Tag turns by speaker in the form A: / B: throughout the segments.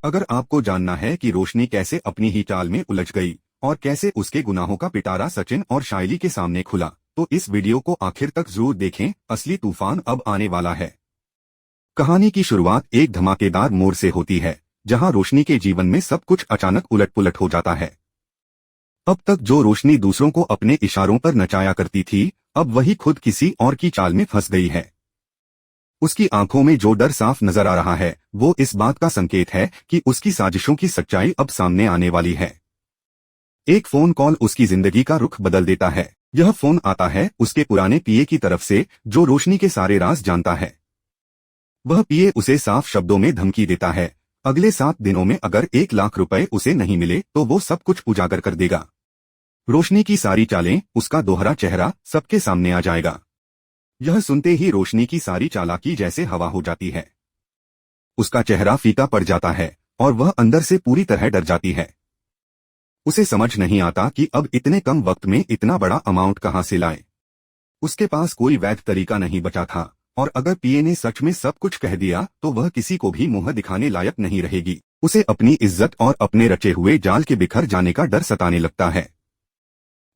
A: अगर आपको जानना है कि रोशनी कैसे अपनी ही चाल में उलझ गई और कैसे उसके गुनाहों का पिटारा सचिन और शाइली के सामने खुला, तो इस वीडियो को आखिर तक जरूर देखें। असली तूफान अब आने वाला है। कहानी की शुरुआत एक धमाकेदार मोड़ से होती है, जहां रोशनी के जीवन में सब कुछ अचानक उलट-पुलट हो जाता है। अब तक जो रोशनी दूसरों को अपने इशारों पर नचाया करती थी, अब वही खुद किसी और की चाल में फंस गई है। उसकी आंखों में जो डर साफ नजर आ रहा है, वो इस बात का संकेत है कि उसकी साजिशों की सच्चाई अब सामने आने वाली है। एक फोन कॉल उसकी जिंदगी का रुख बदल देता है। यह फोन आता है उसके पुराने पीए की तरफ से, जो रोशनी के सारे राज जानता है। वह पीए उसे साफ शब्दों में धमकी देता है, अगले 7 दिनों में अगर 1 लाख रुपए उसे नहीं मिले तो वो सब कुछ उजागर कर देगा। रोशनी की सारी चालें, उसका दोहरा चेहरा सबके सामने आ जाएगा। यह सुनते ही रोशनी की सारी चालाकी जैसे हवा हो जाती है। उसका चेहरा फीका पड़ जाता है और वह अंदर से पूरी तरह डर जाती है। उसे समझ नहीं आता कि अब इतने कम वक्त में इतना बड़ा अमाउंट कहां से लाए। उसके पास कोई वैध तरीका नहीं बचा था, और अगर पीए ने सच में सब कुछ कह दिया तो वह किसी को भी मुंह दिखाने लायक नहीं रहेगी। उसे अपनी इज्जत और अपने रचे हुए जाल के बिखर जाने का डर सताने लगता है।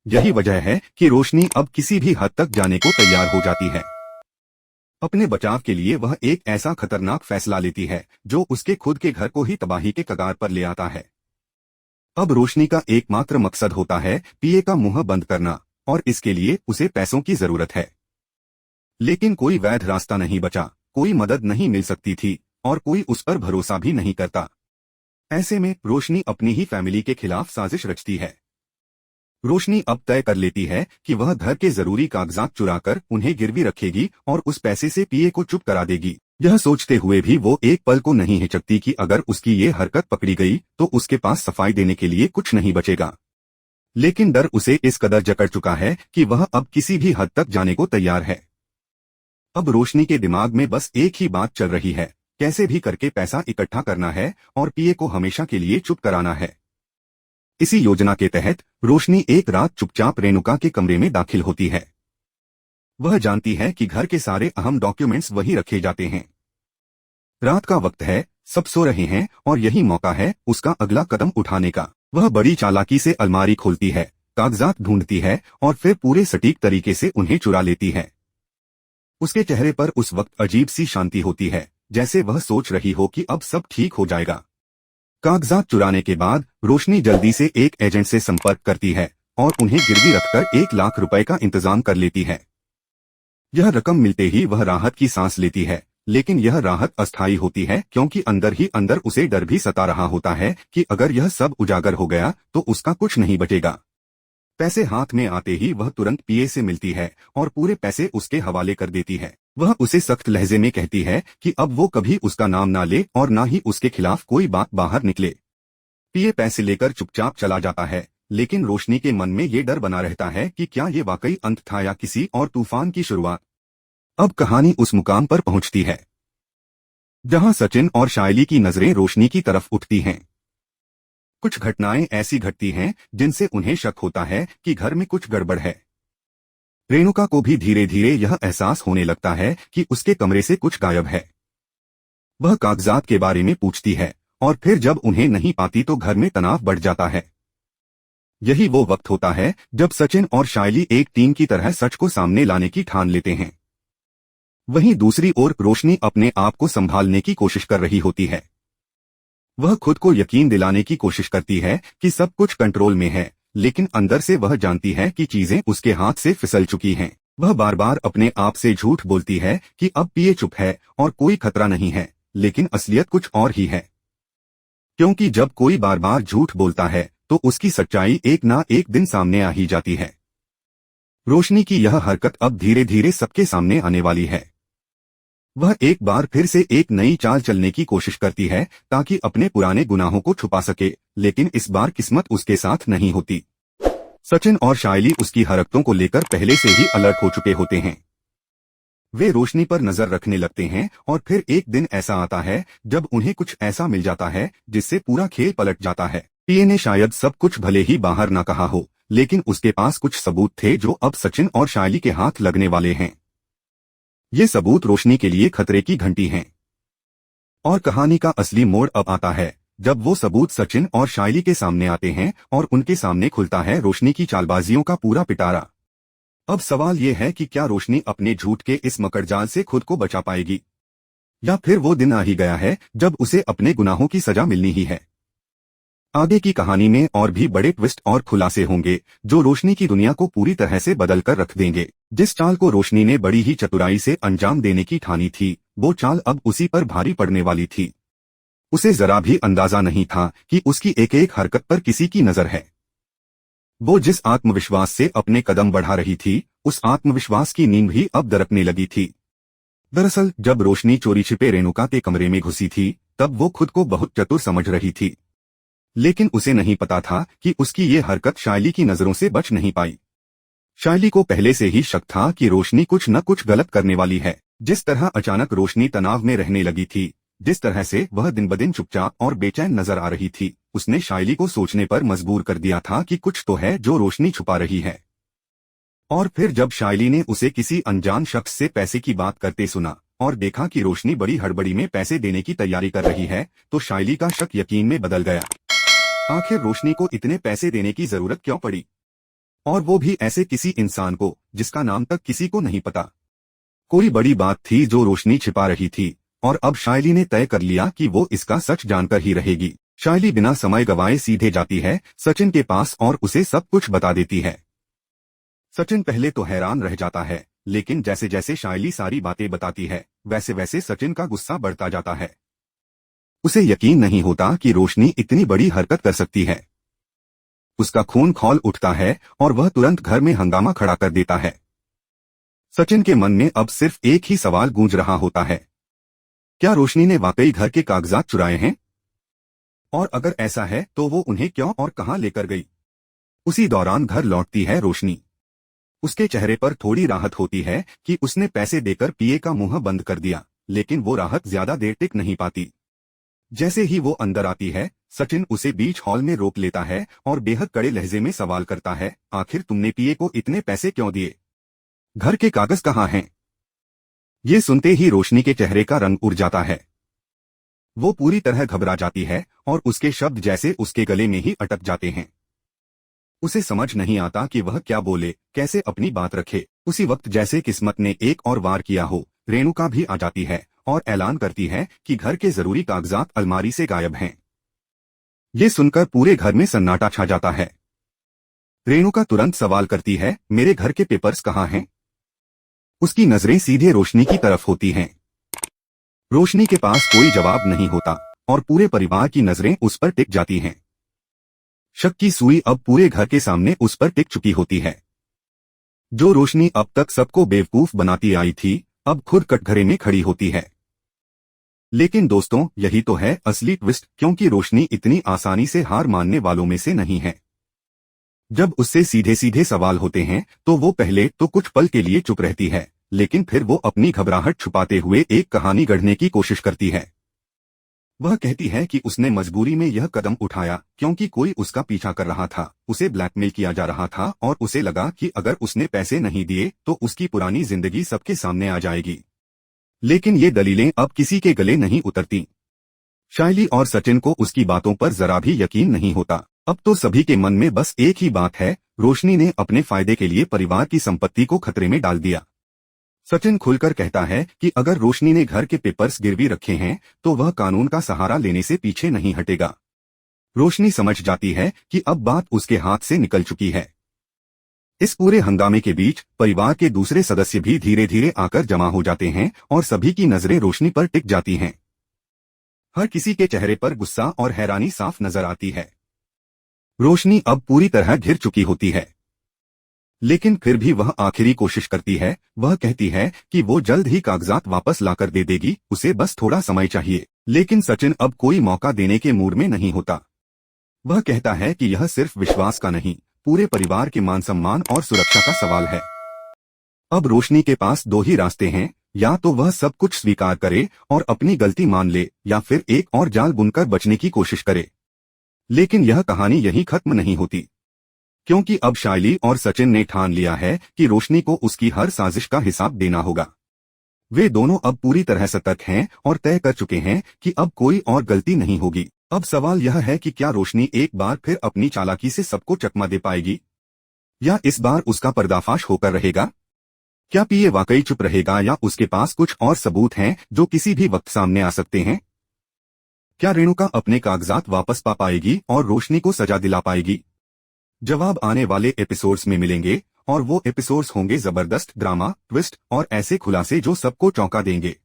A: यही वजह है कि रोशनी अब किसी भी हद तक जाने को तैयार हो जाती है। अपने बचाव के लिए वह एक ऐसा खतरनाक फैसला लेती है जो उसके खुद के घर को ही तबाही के कगार पर ले आता है। अब रोशनी का एकमात्र मकसद होता है पीए का मुंह बंद करना, और इसके लिए उसे पैसों की जरूरत है। लेकिन कोई वैध रास्ता नहीं बचा, कोई मदद नहीं मिल सकती थी और कोई उस पर भरोसा भी नहीं करता। ऐसे में रोशनी अपनी ही फैमिली के खिलाफ साजिश रचती है। रोशनी अब तय कर लेती है कि वह घर के जरूरी कागजात चुराकर उन्हें गिरवी रखेगी और उस पैसे से पीए को चुप करा देगी। यह सोचते हुए भी वो एक पल को नहीं हिचकती कि अगर उसकी ये हरकत पकड़ी गई तो उसके पास सफाई देने के लिए कुछ नहीं बचेगा। लेकिन डर उसे इस कदर जकड़ चुका है कि वह अब किसी भी हद तक जाने को तैयार है। अब रोशनी के दिमाग में बस एक ही बात चल रही है, कैसे भी करके पैसा इकट्ठा करना है और पीए को हमेशा के लिए चुप कराना है। इसी योजना के तहत रोशनी एक रात चुपचाप रेणुका के कमरे में दाखिल होती है। वह जानती है कि घर के सारे अहम डॉक्यूमेंट्स वहीं रखे जाते हैं। रात का वक्त है, सब सो रहे हैं और यही मौका है उसका अगला कदम उठाने का। वह बड़ी चालाकी से अलमारी खोलती है, कागजात ढूंढती है और फिर पूरे सटीक तरीके से उन्हें चुरा लेती है। उसके चेहरे पर उस वक्त अजीब सी शांति होती है, जैसे वह सोच रही हो कि अब सब ठीक हो जाएगा। कागजात चुराने के बाद रोशनी जल्दी से एक एजेंट से संपर्क करती है और उन्हें गिरवी रखकर 1 लाख रुपए का इंतजाम कर लेती है। यह रकम मिलते ही वह राहत की सांस लेती है, लेकिन यह राहत अस्थायी होती है क्योंकि अंदर ही अंदर उसे डर भी सता रहा होता है कि अगर यह सब उजागर हो गया तो उसका कुछ नहीं बचेगा। पैसे हाथ में आते ही वह तुरंत पीए से मिलती है और पूरे पैसे उसके हवाले कर देती है। वह उसे सख्त लहजे में कहती है कि अब वो कभी उसका नाम ना ले और ना ही उसके खिलाफ कोई बात बाहर निकले। पीए पैसे लेकर चुपचाप चला जाता है, लेकिन रोशनी के मन में ये डर बना रहता है कि क्या ये वाकई अंत था या किसी और तूफान की शुरुआत। अब कहानी उस मुकाम पर पहुंचती है जहां सचिन और शाइली की नजरें रोशनी की तरफ उठती हैं। कुछ घटनाएं ऐसी घटती हैं जिनसे उन्हें शक होता है कि घर में कुछ गड़बड़ है। रेणुका को भी धीरे धीरे यह एहसास होने लगता है कि उसके कमरे से कुछ गायब है। वह कागजात के बारे में पूछती है और फिर जब उन्हें नहीं पाती तो घर में तनाव बढ़ जाता है। यही वो वक्त होता है जब सचिन और शाइली एक टीम की तरह सच को सामने लाने की ठान लेते हैं। वहीं दूसरी ओर रोशनी अपने आप को संभालने की कोशिश कर रही होती है। वह खुद को यकीन दिलाने की कोशिश करती है कि सब कुछ कंट्रोल में है, लेकिन अंदर से वह जानती है कि चीजें उसके हाथ से फिसल चुकी हैं। वह बार बार अपने आप से झूठ बोलती है कि अब पीए चुप है और कोई खतरा नहीं है, लेकिन असलियत कुछ और ही है। क्योंकि जब कोई बार बार झूठ बोलता है तो उसकी सच्चाई एक ना एक दिन सामने आ ही जाती है। रोशनी की यह हरकत अब धीरे धीरे सबके सामने आने वाली है। वह एक बार फिर से एक नई चाल चलने की कोशिश करती है ताकि अपने पुराने गुनाहों को छुपा सके, लेकिन इस बार किस्मत उसके साथ नहीं होती। सचिन और शाइली उसकी हरकतों को लेकर पहले से ही अलर्ट हो चुके होते हैं। वे रोशनी पर नजर रखने लगते हैं और फिर एक दिन ऐसा आता है जब उन्हें कुछ ऐसा मिल जाता है जिससे पूरा खेल पलट जाता है। पीए ने शायद सब कुछ भले ही बाहर ना कहा हो, लेकिन उसके पास कुछ सबूत थे जो अब सचिन और शाइली के हाथ लगने वाले हैं। ये सबूत रोशनी के लिए खतरे की घंटी हैं। और कहानी का असली मोड़ अब आता है जब वो सबूत सचिन और शाइली के सामने आते हैं और उनके सामने खुलता है रोशनी की चालबाजियों का पूरा पिटारा। अब सवाल ये है कि क्या रोशनी अपने झूठ के इस मकड़जाल से खुद को बचा पाएगी, या फिर वो दिन आ ही गया है जब उसे अपने गुनाहों की सजा मिलनी ही है। आगे की कहानी में और भी बड़े ट्विस्ट और खुलासे होंगे जो रोशनी की दुनिया को पूरी तरह से बदल कर रख देंगे। जिस चाल को रोशनी ने बड़ी ही चतुराई से अंजाम देने की ठानी थी, वो चाल अब उसी पर भारी पड़ने वाली थी। उसे जरा भी अंदाजा नहीं था कि उसकी एक एक हरकत पर किसी की नजर है। वो जिस आत्मविश्वास से अपने कदम बढ़ा रही थी, उस आत्मविश्वास की नींद भी अब दरकने लगी थी। दरअसल जब रोशनी चोरी छिपे रेणुका के कमरे में घुसी थी, तब वो खुद को बहुत चतुर समझ रही थी, लेकिन उसे नहीं पता था कि उसकी ये हरकत शाइली की नजरों से बच नहीं पाई। शाइली को पहले से ही शक था कि रोशनी कुछ न कुछ गलत करने वाली है। जिस तरह अचानक रोशनी तनाव में रहने लगी थी, जिस तरह से वह दिन ब दिन चुपचाप और बेचैन नजर आ रही थी, उसने शाइली को सोचने पर मजबूर कर दिया था कि कुछ तो है जो रोशनी छुपा रही है। और फिर जब शाइली ने उसे किसी अनजान शख्स से पैसे की बात करते सुना और देखा कि रोशनी बड़ी हड़बड़ी में पैसे देने की तैयारी कर रही है, तो शाइली का शक यकीन में बदल गया। आखिर रोशनी को इतने पैसे देने की जरूरत क्यों पड़ी, और वो भी ऐसे किसी इंसान को जिसका नाम तक किसी को नहीं पता। कोई बड़ी बात थी जो रोशनी छिपा रही थी, और अब शाइली ने तय कर लिया कि वो इसका सच जानकर ही रहेगी। शाइली बिना समय गवाए सीधे जाती है सचिन के पास और उसे सब कुछ बता देती है। सचिन पहले तो हैरान रह जाता है, लेकिन जैसे जैसे शाइली सारी बातें बताती है, वैसे वैसे सचिन का गुस्सा बढ़ता जाता है। उसे यकीन नहीं होता कि रोशनी इतनी बड़ी हरकत कर सकती है। उसका खून खौल उठता है और वह तुरंत घर में हंगामा खड़ा कर देता है। सचिन के मन में अब सिर्फ एक ही सवाल गूंज रहा होता है, क्या रोशनी ने वाकई घर के कागजात चुराए हैं? और अगर ऐसा है तो वो उन्हें क्यों और कहां लेकर गई? उसी दौरान घर लौटती है रोशनी। उसके चेहरे पर थोड़ी राहत होती है कि उसने पैसे देकर पीए का मुंह बंद कर दिया, लेकिन वो राहत ज्यादा देर टिक नहीं पाती। जैसे ही वो अंदर आती है, सचिन उसे बीच हॉल में रोक लेता है और बेहद कड़े लहजे में सवाल करता है, आखिर तुमने पीए को इतने पैसे क्यों दिए? घर के कागज कहाँ हैं? ये सुनते ही रोशनी के चेहरे का रंग उड़ जाता है। वो पूरी तरह घबरा जाती है और उसके शब्द जैसे उसके गले में ही अटक जाते हैं। उसे समझ नहीं आता कि वह क्या बोले, कैसे अपनी बात रखे। उसी वक्त जैसे किस्मत ने एक और वार किया हो, रेणुका भी आ जाती है और ऐलान करती है कि घर के जरूरी कागजात अलमारी से गायब हैं। ये सुनकर पूरे घर में सन्नाटा छा जाता है। रेणुका तुरंत सवाल करती है, मेरे घर के पेपर्स कहाँ हैं? उसकी नजरें सीधे रोशनी की तरफ होती हैं। रोशनी के पास कोई जवाब नहीं होता और पूरे परिवार की नजरें उस पर टिक जाती हैं। शक की सुई अब पूरे घर के सामने उस पर टिक चुकी होती है। जो रोशनी अब तक सबको बेवकूफ बनाती आई थी, अब खुद कटघरे में खड़ी होती है। लेकिन दोस्तों, यही तो है असली ट्विस्ट, क्योंकि रोशनी इतनी आसानी से हार मानने वालों में से नहीं है। जब उससे सीधे सीधे सवाल होते हैं तो वो पहले तो कुछ पल के लिए चुप रहती है, लेकिन फिर वो अपनी घबराहट छुपाते हुए एक कहानी गढ़ने की कोशिश करती है। वह कहती है कि उसने मजबूरी में यह कदम उठाया क्योंकि कोई उसका पीछा कर रहा था, उसे ब्लैकमेल किया जा रहा था और उसे लगा कि अगर उसने पैसे नहीं दिए तो उसकी पुरानी जिंदगी सबके सामने आ जाएगी। लेकिन ये दलीलें अब किसी के गले नहीं उतरती। शाइली और सचिन को उसकी बातों पर जरा भी यकीन नहीं होता। अब तो सभी के मन में बस एक ही बात है, रोशनी ने अपने फायदे के लिए परिवार की संपत्ति को खतरे में डाल दिया। सचिन खुलकर कहता है कि अगर रोशनी ने घर के पेपर्स गिरवी रखे हैं तो वह कानून का सहारा लेने से पीछे नहीं हटेगा। रोशनी समझ जाती है कि अब बात उसके हाथ से निकल चुकी है। इस पूरे हंगामे के बीच परिवार के दूसरे सदस्य भी धीरे धीरे आकर जमा हो जाते हैं और सभी की नजरें रोशनी पर टिक जाती हैं। हर किसी के चेहरे पर गुस्सा और हैरानी साफ नजर आती है। रोशनी अब पूरी तरह घिर चुकी होती है, लेकिन फिर भी वह आखिरी कोशिश करती है। वह कहती है कि वो जल्द ही कागजात वापस लाकर दे देगी, उसे बस थोड़ा समय चाहिए। लेकिन सचिन अब कोई मौका देने के मूड में नहीं होता। वह कहता है कि यह सिर्फ विश्वास का नहीं, पूरे परिवार के मान सम्मान और सुरक्षा का सवाल है। अब रोशनी के पास दो ही रास्ते हैं, या तो वह सब कुछ स्वीकार करे और अपनी गलती मान ले, या फिर एक और जाल बुनकर बचने की कोशिश करे। लेकिन यह कहानी यहीं खत्म नहीं होती, क्योंकि अब शाइली और सचिन ने ठान लिया है कि रोशनी को उसकी हर साजिश का हिसाब देना होगा। वे दोनों अब पूरी तरह सतर्क हैं और तय कर चुके हैं कि अब कोई और गलती नहीं होगी। अब सवाल यह है कि क्या रोशनी एक बार फिर अपनी चालाकी से सबको चकमा दे पाएगी, या इस बार उसका पर्दाफाश होकर रहेगा? क्या पीए वाकई चुप रहेगा या उसके पास कुछ और सबूत हैं जो किसी भी वक्त सामने आ सकते हैं? क्या रेणुका अपने कागजात वापस पा पाएगी और रोशनी को सजा दिला पाएगी? जवाब आने वाले एपिसोड्स में मिलेंगे, और वो एपिसोड्स होंगे जबरदस्त ड्रामा, ट्विस्ट और ऐसे खुलासे जो सबको चौंका देंगे।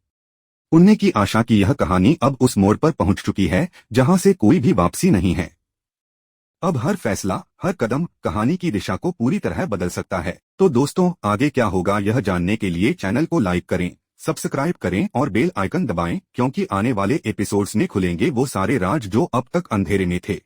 A: उनने की आशा की यह कहानी अब उस मोड़ पर पहुंच चुकी है जहां से कोई भी वापसी नहीं है। अब हर फैसला, हर कदम कहानी की दिशा को पूरी तरह बदल सकता है। तो दोस्तों, आगे क्या होगा यह जानने के लिए चैनल को लाइक करें, सब्सक्राइब करें और बेल आइकन दबाएं, क्योंकि आने वाले एपिसोड्स में खुलेंगे वो सारे राज जो अब तक अंधेरे में थे।